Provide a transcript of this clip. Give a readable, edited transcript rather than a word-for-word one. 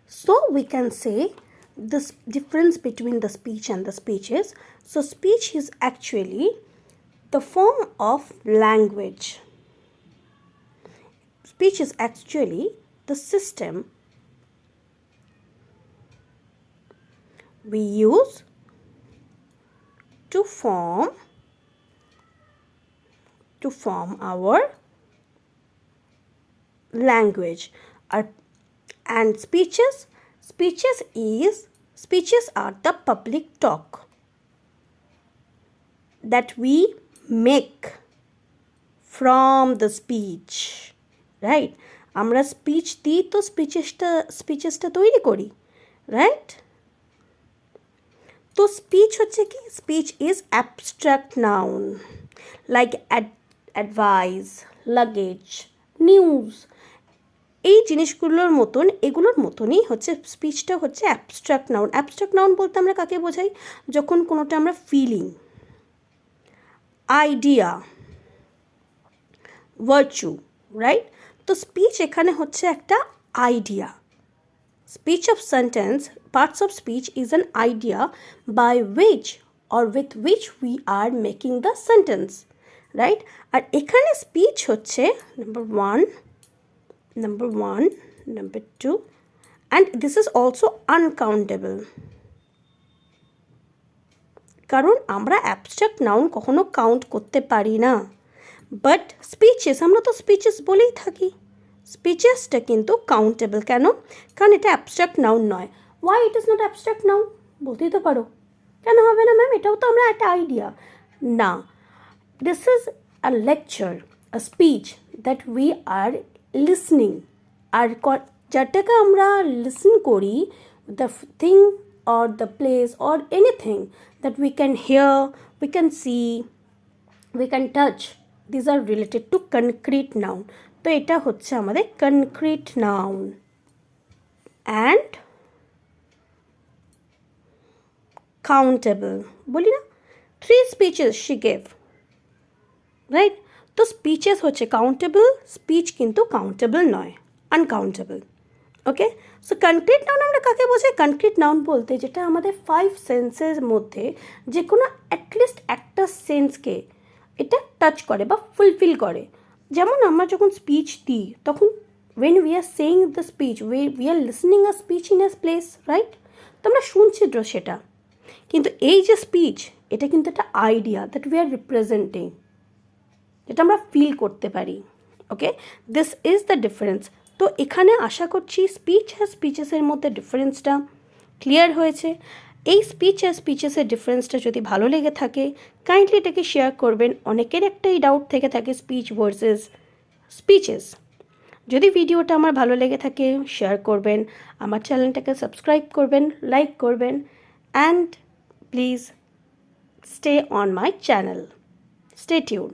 So we can say this difference between the speech and the speeches. So speech is actually the form of language. Speech is actually the system we use to form our language. And speeches are the public talk that we make from the speech, right? আমরা speech দিই তো স্পিচেসটা তৈরি করি, right? তো speech হচ্ছে কি, speech is abstract noun like advice, luggage, news, এই জিনিসগুলোর মতন, এগুলোর মতনই হচ্ছে স্পিচটা হচ্ছে অ্যাবস্ট্রাক্ট নাউন। অ্যাবস্ট্রাক্ট নাউন বলতে আমরা কাকে বোঝাই? যখন কোনোটা আমরা ফিলিং, আইডিয়া, ভার্চু, রাইট? তো স্পিচ এখানে হচ্ছে একটা idea. Speech of sentence, parts of speech is an idea by which or with which we are making the sentence, right? আর এখানে স্পিচ হচ্ছে number one, number two, and this is also uncountable, কারণ আমরা abstract noun কখনো count করতে পারি না। But speeches, আমরা তো স্পিচেস বলেই থাকি, স্পিচেসটা কিন্তু কাউন্টেবল। কেন? কারণ এটা অ্যাবস্ট্রাক্ট নাউন নয়। Why it is not abstract noun? বলতেই তো পারো, কেন হবে না ম্যাম? এটাও তো আমরা একটা আইডিয়া। না, this is a lecture, a speech that we are listening. আর যেটাকে আমরা লিসন করি, the thing or the place or anything that we can hear, we can see, we can touch, these are related to concrete noun. তো এটা হচ্ছে আমাদের concrete noun. And countable, বলি না, 3 speeches she gave, right? তো speeches হচ্ছে countable, speech কিন্তু countable নয়, uncountable. ওকে, সো কনক্রিট নাউন আমরা কাকে বোঝাই? কনক্রিট নাউন বলতে যেটা আমাদের 5 সেন্সের মধ্যে যে কোনো অ্যাটলিস্ট একটা সেন্সকে এটা টাচ করে বা ফুলফিল করে। যেমন আমরা যখন স্পিচ দিই তখন when we are saying the speech, we are listening a speech in a place, right? তো আমরা শুনছি সেটা, কিন্তু এই যে স্পিচ, এটা কিন্তু একটা idea that we R representing, যেটা আমরা ফিল করতে পারি। ওকে, দিস ইজ দ্য ডিফারেন্স। তো এখানে আশা করছি স্পিচ আর স্পিচেসের মধ্যে ডিফারেন্সটা ক্লিয়ার হয়েছে। এই স্পিচ আর স্পিচেসের ডিফারেন্সটা যদি ভালো লেগে থাকে, কাইন্ডলি এটাকে শেয়ার করবেন। অনেকের একটাই ডাউট থেকে থাকে স্পিচ ভার্সেস স্পিচেস। যদি ভিডিওটা আমার ভালো লেগে থাকে শেয়ার করবেন, আমার চ্যানেলটাকে সাবস্ক্রাইব করবেন, লাইক করবেন, and please stay on my channel, stay tune.